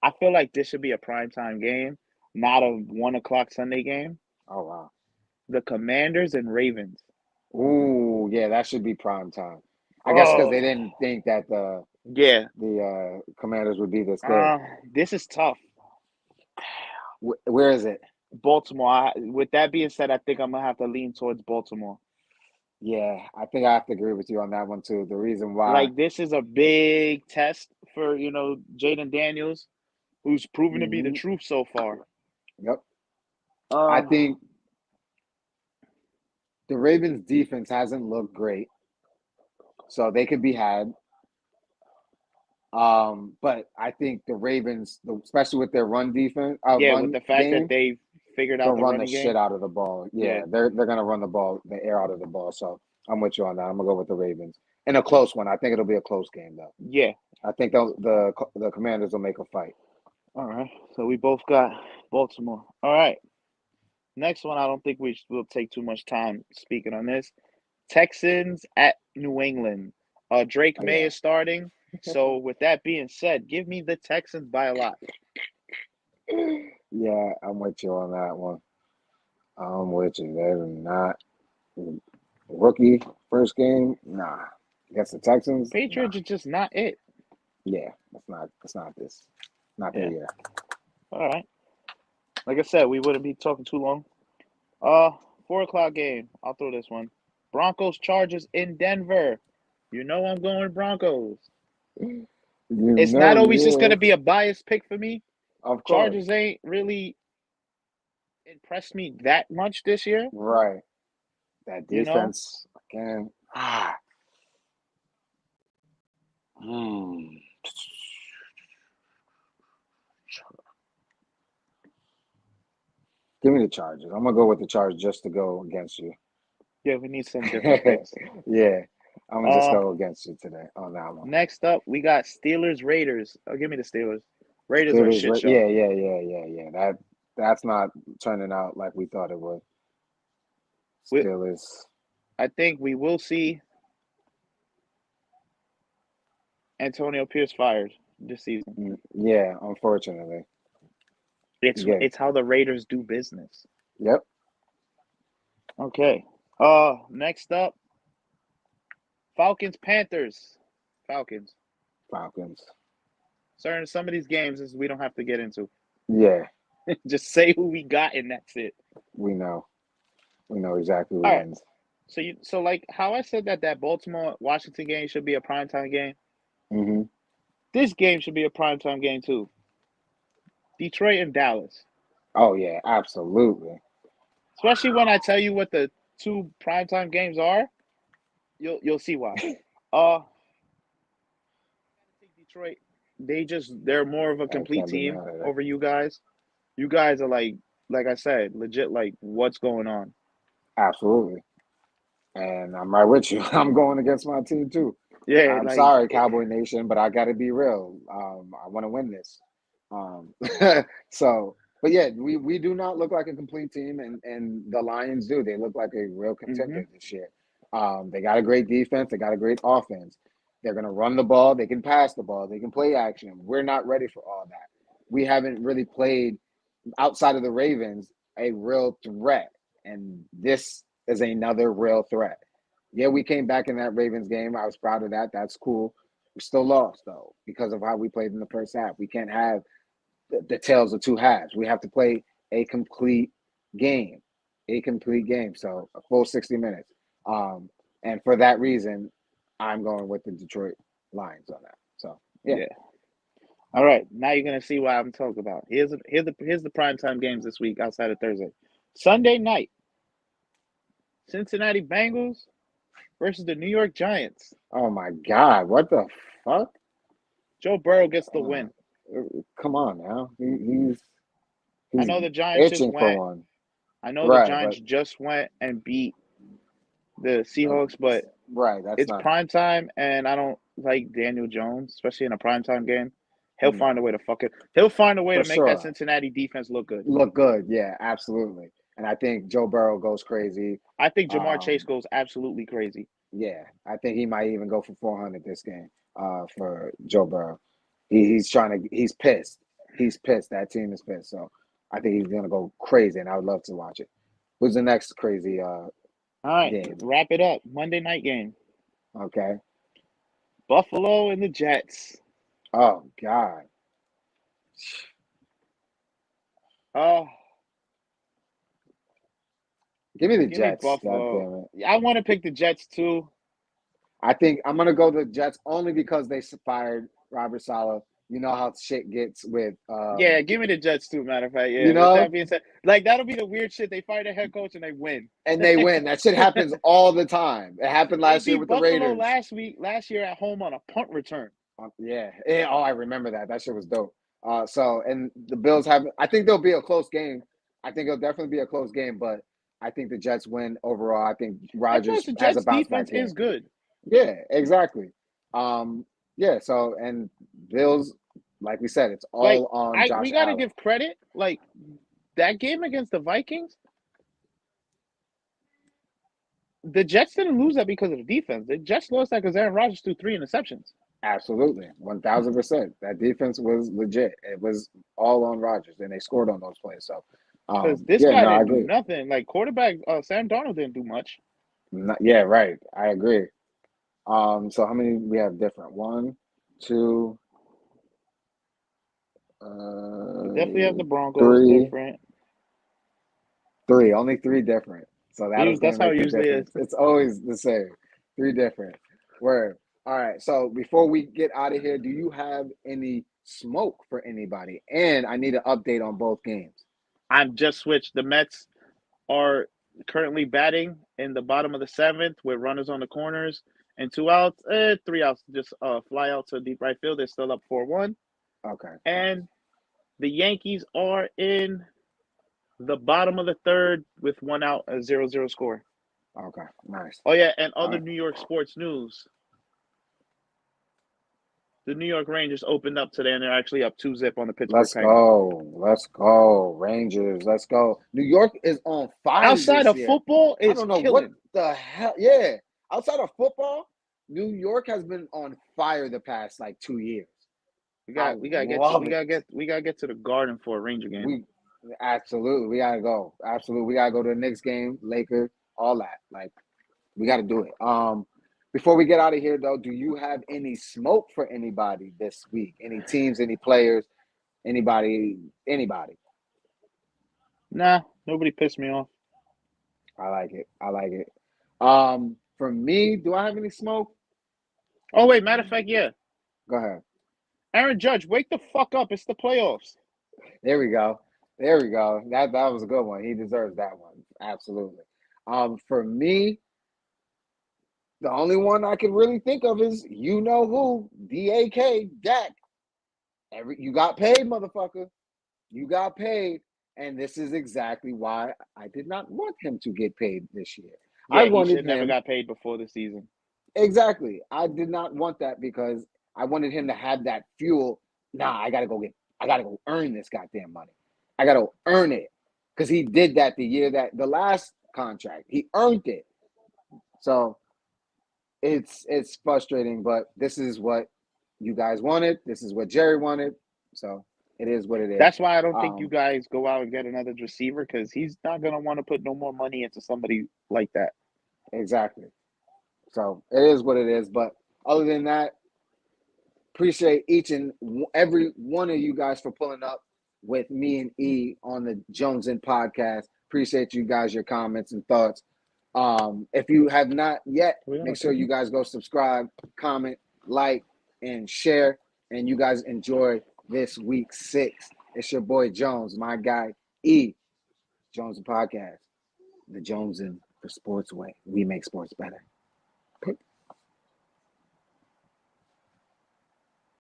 I feel like this should be a primetime game, not a 1:00 Sunday game. Oh wow. The Commanders and Ravens. Ooh, yeah, that should be prime time. I guess because they didn't think that the Commanders would be this good. This is tough. Where is it? Baltimore. With that being said, I think I'm gonna have to lean towards Baltimore. Yeah, I think I have to agree with you on that one too. The reason why, Like this is a big test for Jaden Daniels, who's proven to be the truth so far. Yep. I think the Ravens' defense hasn't looked great, so they could be had. But I think the Ravens, especially with their run defense, with the fact that they figured out they'll the run the running shit game. out of the ball. Yeah, they're gonna run the air out of the ball. So I'm with you on that. I'm gonna go with the Ravens in a close one. I think it'll be a close game though. Yeah, I think the Commanders will make a fight. All right, so we both got Baltimore. All right, next one. I don't think we will take too much time speaking on this. Texans at New England. Drake May is starting. So with that being said, give me the Texans by a lot. Yeah, I'm with you on that one. I'm with you. They're not rookie first game. Nah, against the Texans. Patriots are just not it. Yeah, it's not this. Not their year. All right. Like I said, we wouldn't be talking too long. 4 o'clock game. I'll throw this one. Broncos Chargers in Denver. You know I'm going Broncos. You It's know not always just you gonna is. be a biased pick for me. Of course. Chargers ain't really impressed me that much this year. Right. That You know, defense again. Hmm. Give me the Chargers. I'm gonna go with the Chargers just to go against you. yeah, we need some different picks. Yeah. I'm gonna just Uh, go against you today on that one. Next up we got Steelers Raiders. Oh, give me the Steelers. Raiders are a Steelers, shit show. yeah. That's not turning out like we thought it would. We, Steelers. I think we will see Antonio Pierce fired this season. Yeah, unfortunately. It's Yeah. it's how the Raiders do business. Yep. Okay. Next up, Falcons Panthers. Falcons. Some of these games is we don't have to get into. Yeah, Just say who we got and that's it. we know. We know exactly who All right. wins. So like how I said that Baltimore Washington game should be a primetime game. Mm-hmm. This game should be a primetime game too. Detroit and Dallas. Oh yeah, absolutely. Especially when I tell you what the two primetime games are, you'll see why. I think Detroit, they're more of a complete can't be team mad at it. over you guys. You guys are like I said, legit like what's going on. Absolutely. And I'm right with you. I'm going against my team too. Yeah, I'm like sorry, Cowboy Nation, but I got to be real. I want to win this. So, but yeah, we do not look like a complete team, and the Lions do. They look like a real contender this year. They got a great defense. They got a great offense. They're going to run the ball. They can pass the ball. They can play action. We're not ready for all that. We haven't really played outside of the Ravens a real threat, and this is another real threat. Yeah, we came back in that Ravens game. I was proud of that. That's cool. We still lost though because of how we played in the first half. We can't have the tails of two halves. We have to play a complete game, So a full 60 minutes. And for that reason, I'm going with the Detroit Lions on that. So yeah. All right, now you're gonna see what I'm talking about. Here's the primetime games this week outside of Thursday. Sunday night, Cincinnati Bengals versus the New York Giants. Oh my God, what the fuck? Joe Burrow gets the win. Come on now. He's I know the Giants just itching for went. one. I know Right, the Giants just went and beat the Seahawks, but right, that's it's not prime time, and I don't like Daniel Jones, especially in a primetime game. He'll find a way to fuck it. He'll find a way For to make that sure. Cincinnati defense look good. Look good, yeah, absolutely. And I think Joe Burrow goes crazy. I think Jamar Chase goes absolutely crazy. Yeah, I think he might even go for 400 this game. For Joe Burrow, he's pissed. He's pissed. That team is pissed. So I think he's gonna go crazy, and I would love to watch it. Who's the next crazy All right, game? wrap it up. Monday night game. Okay. Buffalo and the Jets. Oh God. Give me the Jets. Me Buffalo. I want to pick the Jets too. I think I'm gonna go the Jets only because they fired Robert Saleh. You know how shit gets with. Yeah, give me the Jets too. Matter of fact, yeah. You know, with that being said, like that'll be the weird shit. They fire their head coach and they win. That shit happens all the time. It happened last year with Buffalo the Raiders. Last year at home on a punt return. Yeah. Oh, I remember that. That shit was dope. And the Bills have. I think there'll be a close game. I think it'll definitely be a close game, but I think the Jets win overall. I think Rodgers has a bounce back game. Is good. Yeah, exactly. Yeah. So and Bills, like we said, it's all on Josh we got to Allen. give credit. Like that game against the Vikings, the Jets didn't lose that because of the defense. The Jets lost that because Aaron Rodgers threw 3 interceptions. Absolutely, 1,000%. That defense was legit. It was all on Rodgers, and they scored on those plays. So, because this guy didn't do nothing. Like quarterback Sam Darnold didn't do much. Yeah, right. I agree. So how many we have different? 1, 2. We definitely have the Broncos 3. different. 3. Only 3 different. So that is going That's to how make it the usually is. difference. It's always the same. 3 different. Word. All right. So before we get out of here, do you have any smoke for anybody? And I need an update on both games. I'm just switched. The Mets are currently batting in the bottom of the 7th with runners on the corners and 2 outs, 3 outs. Just fly out to deep right field. They're still up 4-1. Okay. And the Yankees are in the bottom of the 3rd with 1 out, a 0-0 score. Okay. Nice. Oh yeah, and All other right. New York sports news. The New York Rangers opened up today, and they're actually up 2-0 on the Pittsburgh Let's Penguins. go. Let's go. Rangers. Let's go. New York is on fire Outside this of year. football, I it's don't know what killing. the hell. Yeah. Outside of football, New York has been on fire the past like 2 years. We I gotta love it. get to the Garden for a Ranger game. We absolutely we gotta go. Absolutely. We gotta go to the next game, Lakers, all that. Like we gotta do it. Before we get out of here though, do you have any smoke for anybody this week? Any teams, any players, anybody? Nah, nobody pissed me off. I like it. I like it. For me, do I have any smoke? Oh wait, matter of fact, yeah. Go ahead. Aaron Judge, wake the fuck up. It's the playoffs. There we go. There we go. That was a good one. He deserves that one. Absolutely. For me, the only one I can really think of is you know who, DAK, Dak. You got paid, motherfucker. You got paid. And this is exactly why I did not want him to get paid this year. I Yeah, he wanted should never him. got paid before the season. Exactly. I did not want that because I wanted him to have that fuel. Nah, I gotta go earn this goddamn money. I gotta earn it. Because he did that the last contract. He earned it. So it's frustrating, but this is what you guys wanted. This is what Jerry wanted. So it is what it is. That's why I don't think you guys go out and get another receiver because he's not gonna want to put no more money into somebody like that. Exactly. So it is what it is. But other than that, appreciate each and every one of you guys for pulling up with me and E on the Jones In podcast. Appreciate you guys, your comments and thoughts. If you have not yet, make sure you guys go subscribe, comment, like, and share. And you guys enjoy this week 6. It's your boy Jones, my guy E, Jones In podcast, the Jones In for Sports Way. We make sports better.